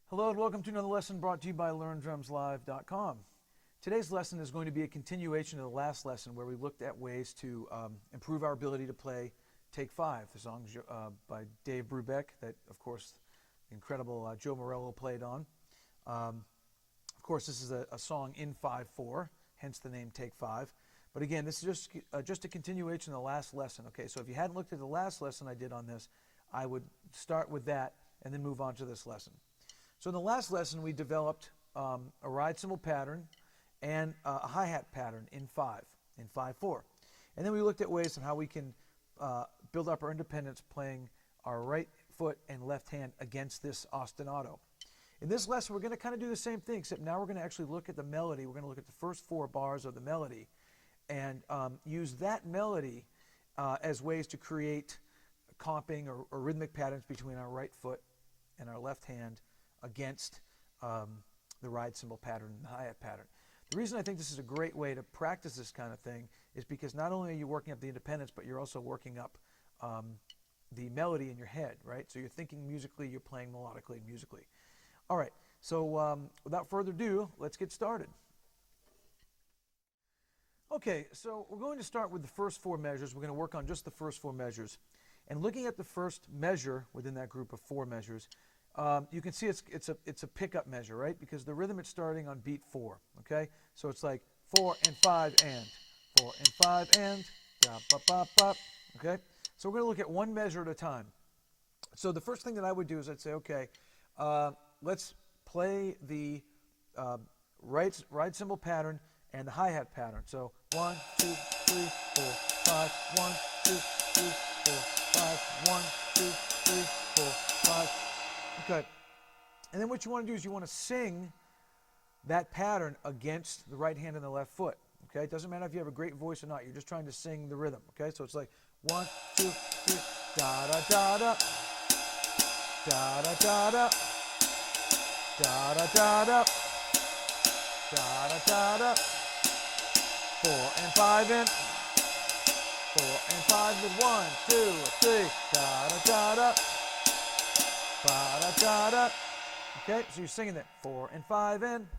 Hello and welcome to another lesson brought to you by LearnDrumsLive.com. Today's lesson is going to be a continuation of the last lesson where we looked at ways to improve our ability to play Take 5, the song by Dave Brubeck that, of course, the incredible Joe Morello played on. Of course, this is a song in 5/4, hence the name Take 5. But again, this is just a continuation of the last lesson. Okay, so if you hadn't looked at the last lesson I did on this, I would start with that and then move on to this lesson. So in the last lesson, we developed a ride cymbal pattern and a hi-hat pattern in 5/4. And then we looked at ways on how we can build up our independence playing our right foot and left hand against this ostinato. In this lesson, we're going to kind of do the same thing, except now we're going to actually look at the melody. We're going to look at the first 4 bars of the melody and use that melody as ways to create comping or rhythmic patterns between our right foot and our left hand against the ride cymbal pattern and the hi-hat pattern. The reason I think this is a great way to practice this kind of thing is because not only are you working up the independence, but you're also working up the melody in your head, right? So you're thinking musically, you're playing melodically, musically. All right, so without further ado, let's get started. Okay, so we're going to start with the first 4 measures. We're going to work on just the first 4 measures. And looking at the first measure within that group of 4 measures, you can see it's a pickup measure, right? Because the rhythm is starting on beat 4, okay? So it's like 4 and 5 and 4 and 5 and da ba ba ba, okay? So we're going to look at one measure at a time. So the first thing that I would do is I'd say, okay, let's play the ride cymbal pattern and the hi-hat pattern. So 1, 2, 3, 4, 5, 1, 2, 3, 4, 5, 1, 2, 3, 4, 5. Okay. And then what you want to do is you want to sing that pattern against the right hand and the left foot. Okay? It doesn't matter if you have a great voice or not. You're just trying to sing the rhythm. Okay? So it's like 1, 2, 3, da da da da, da da da da, da da da da, da da da da. 4 and 5 in. 4 and 5 with 1, 2, 3, da da da da. Ba da da da. Okay, so you're singing that 4 and 5 in,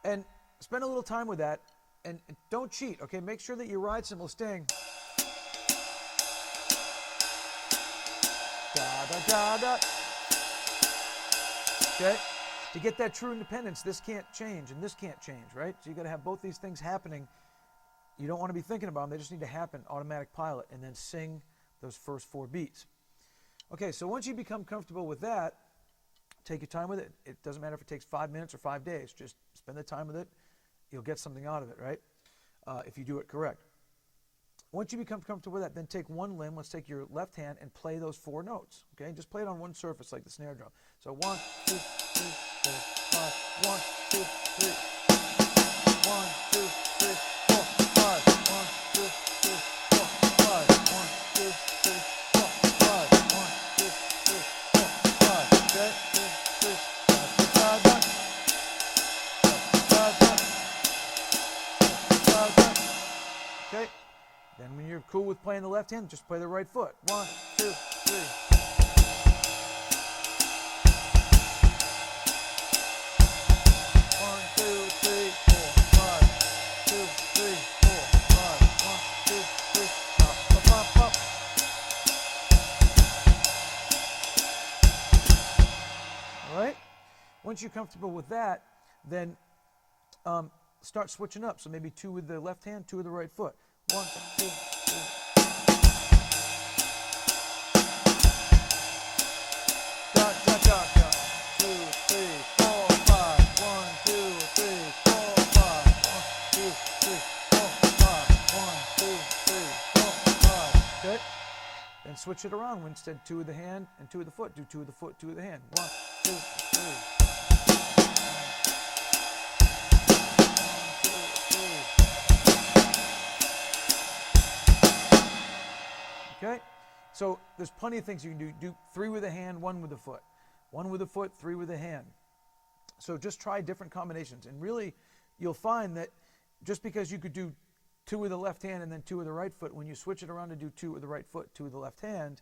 and spend a little time with that, and don't cheat. Okay, make sure that your ride cymbal sting. Da da da da. Okay, to get that true independence, this can't change and this can't change, right? So you got to have both these things happening. You don't want to be thinking about them; they just need to happen. Automatic pilot, and then sing those first 4 beats. Okay, so once you become comfortable with that, take your time with it. It doesn't matter if it takes 5 minutes or 5 days. Just spend the time with it. You'll get something out of it, right? If you do it correct. Once you become comfortable with that, then take one limb. Let's take your left hand and play those 4 notes. Okay, just play it on one surface like the snare drum. So 1, 2, 3, 4, 5. 1, 2, 3. 1, 2, 3, 4, 5. 1, 2, 3, 4, 5. 1, 2, 3, 4, 5. 1, 2, 3, 4, 5. Okay, 2, 3, da da da da da da da. Okay. Then when you're cool with playing the left hand, just play the right foot. 1, 2, 3. 1, 2, 3, 4, 5. 2, 3, 4, 5. 1, 2, 3, pop, pop, pop, pop. All right? Once you're comfortable with that, then start switching up. So maybe 2 with the left hand, 2 with the right foot. 1, 2, 3. Da, da, da, da. 2, 3, 4, 5. 1, 2, 3, 4, 5. 1, 2, 3, 4, 5. 1, 2, 3, 4, 5. Okay? Then switch it around. Instead, 2 with the hand and 2 with the foot. Do 2 with the foot, 2 with the hand. 1, 2, 3. Okay, so there's plenty of things you can do. Do 3 with a hand, 1 with a foot. 1 with a foot, 3 with a hand. So just try different combinations. And really, you'll find that just because you could do 2 with the left hand and then 2 with the right foot, when you switch it around to do 2 with the right foot, 2 with the left hand,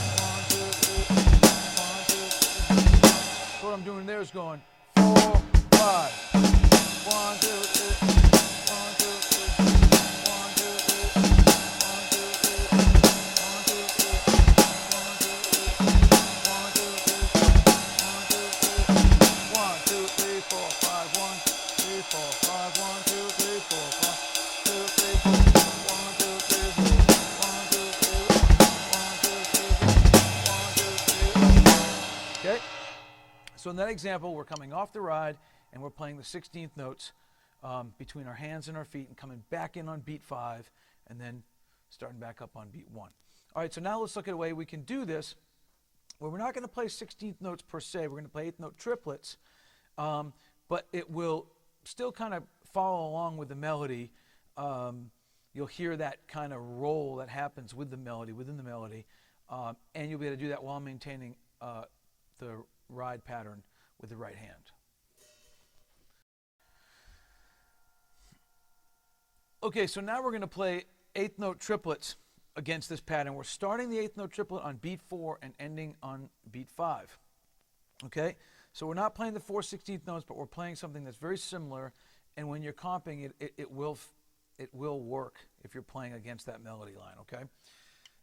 So what I'm doing there is going 4, 5. 1, 2, 3. 1, 2, 3. 1, 2, 3. 1, 2, 3. 1, 2, 3. 1, 2, 3. 1, 2, 3. 1, 2, 3. 1, 2, 3. 1, 2, 3. 4, 5. 1, 3, 4, 5. 1, 2, 3, 4, 5. 2, 3, 4. 1, 2, 3, 4. 1, 2, 3. 1, 2, 3. 1, 2, 3. Okay. So in that example, we're coming off the ride and we're playing the 16th notes between our hands and our feet and coming back in on beat 5 and then starting back up on beat 1. All right, so now let's look at a way we can do this where we're not going to play 16th notes per se. We're going to play 8th note triplets, but it will still kind of follow along with the melody. You'll hear that kind of roll that happens with the melody, within the melody, and you'll be able to do that while maintaining the ride pattern with the right hand. Okay, so now we're going to play 8th note triplets against this pattern. We're starting the 8th note triplet on beat 4 and ending on beat 5. Okay, so we're not playing the 4 16th notes, but we're playing something that's very similar, and when you're comping it will work if you're playing against that melody line. Okay,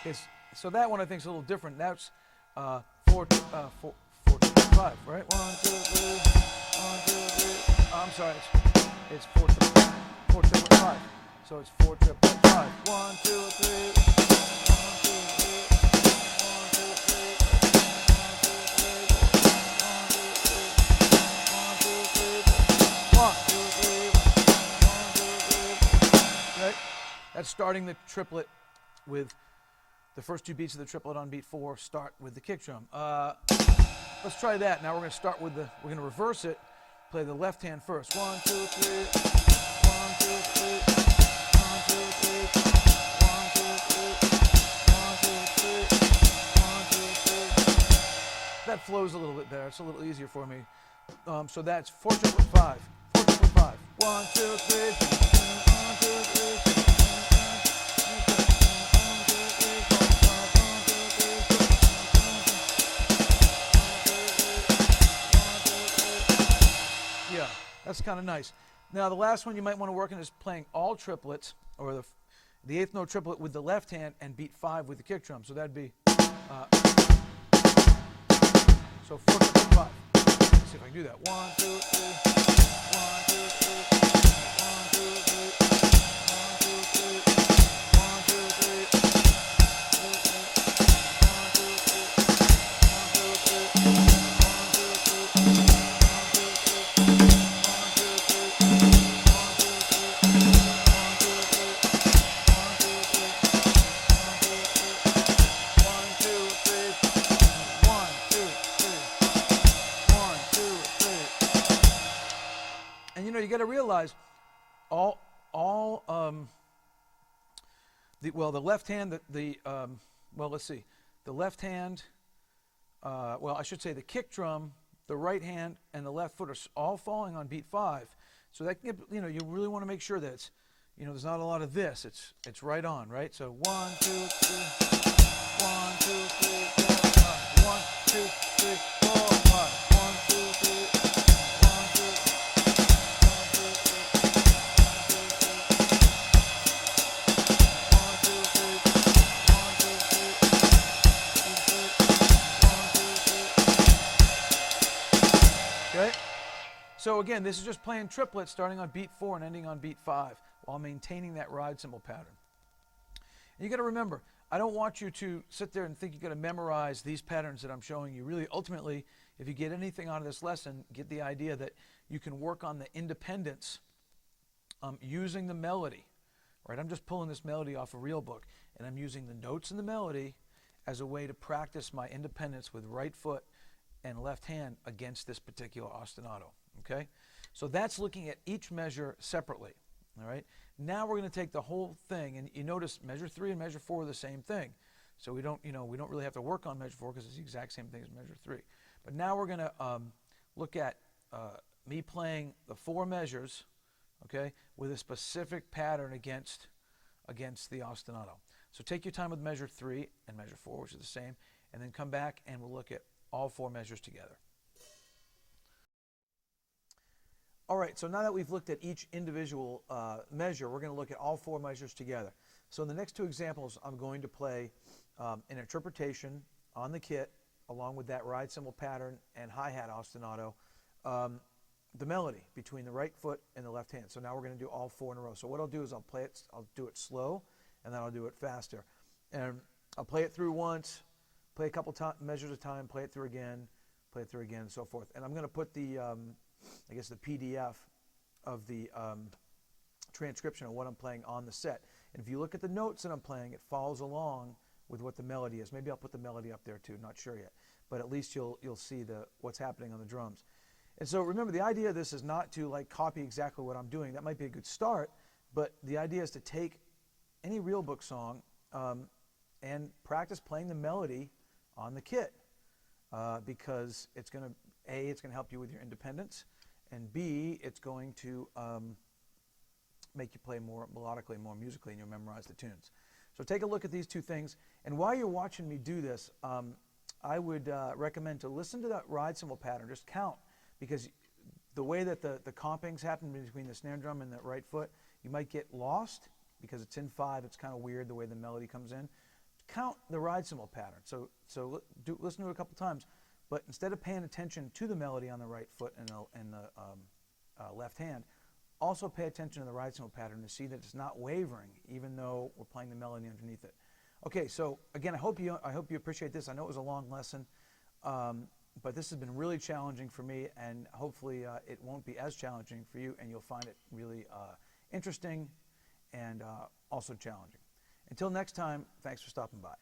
Okay, so that one I think is a little different. That's 4 to 5, right? 1, 2, 3, 1, 2, 3. I'm sorry, it's 4 triplet 5. So it's 4 triplet 5. 1, 2, 3. 1, 2, 3. Right? That's starting the triplet with the first 2 beats of the triplet on beat 4 start with the kick drum. Let's try that. Now we're going to start with we're going to reverse it, play the left hand first. 1, 2, 3, 1, 2, 3, 1, 2, 3, 1, 2, 3, 1, 2, 3, 1, 2, 3. That flows a little bit better. It's a little easier for me. So that's 4 triplet 5. 4 triplet 5. 1, 2, 3. 1, 2, 3. Yeah, that's kind of nice. Now the last one you might want to work on is playing all triplets, or the 8th note triplet with the left hand and beat 5 with the kick drum. So that'd be so 4 triplet 5. Let's see if I can do that. 1, 2, 3. 1, 2, 3. 1, 2, 3. 1, 2, 3. 1, 2, 3. 1, 2, 3. And you know, you got to realize the left hand, well, let's see, the left hand, well, I should say the kick drum, the right hand, and the left foot are all falling on beat 5. So that can get, you know, you really want to make sure that it's, you know, there's not a lot of this. It's right on, right? So 1, 2, 3, 1, 2, 3, 4, 5. 1, 2, 3, 4, 5. 1, 2, 3. 1, 2, 3. Okay? So again, this is just playing triplets starting on beat 4 and ending on beat 5 while maintaining that ride cymbal pattern. And you got to remember, I don't want you to sit there and think you're going to memorize these patterns that I'm showing you. Really, ultimately, if you get anything out of this lesson, get the idea that you can work on the independence using the melody. Right? I'm just pulling this melody off a real book, and I'm using the notes in the melody as a way to practice my independence with right foot and left hand against this particular ostinato. Okay? So that's looking at each measure separately. All right. Now we're going to take the whole thing, and you notice measure 3 and measure 4 are the same thing. So we don't really have to work on measure 4 because it's the exact same thing as measure 3. But now we're going to look at me playing the 4 measures, okay, with a specific pattern against the ostinato. So take your time with measure 3 and measure 4, which are the same, and then come back and we'll look at all 4 measures together. All right, so now that we've looked at each individual measure, we're going to look at all 4 measures together. So in the next 2 examples, I'm going to play an interpretation on the kit, along with that ride cymbal pattern and hi-hat ostinato, the melody between the right foot and the left hand. So now we're going to do all 4 in a row. So what I'll do is I'll do it slow, and then I'll do it faster. And I'll play it through once, play a couple measures at a time, play it through again, and so forth. And I'm going to put the, I guess the PDF of the transcription of what I'm playing on the set. And if you look at the notes that I'm playing, it follows along with what the melody is. Maybe I'll put the melody up there too, not sure yet. But at least you'll see what's happening on the drums. And so remember, the idea of this is not to like copy exactly what I'm doing. That might be a good start, but the idea is to take any real book song and practice playing the melody on the kit because it's going to, A, it's going to help you with your independence, and B, it's going to make you play more melodically, more musically, and you'll memorize the tunes. So take a look at these 2 things, and while you're watching me do this, I would recommend to listen to that ride cymbal pattern. Just count, because the way that the compings happen between the snare drum and the right foot, you might get lost because it's in 5. It's kind of weird the way the melody comes in. Count the ride cymbal pattern. So listen to it a couple times, but instead of paying attention to the melody on the right foot and the left hand, also pay attention to the ride cymbal pattern to see that it's not wavering, even though we're playing the melody underneath it. Okay, so again, I hope you appreciate this. I know it was a long lesson, but this has been really challenging for me, and hopefully it won't be as challenging for you, and you'll find it really interesting and also challenging. Until next time, thanks for stopping by.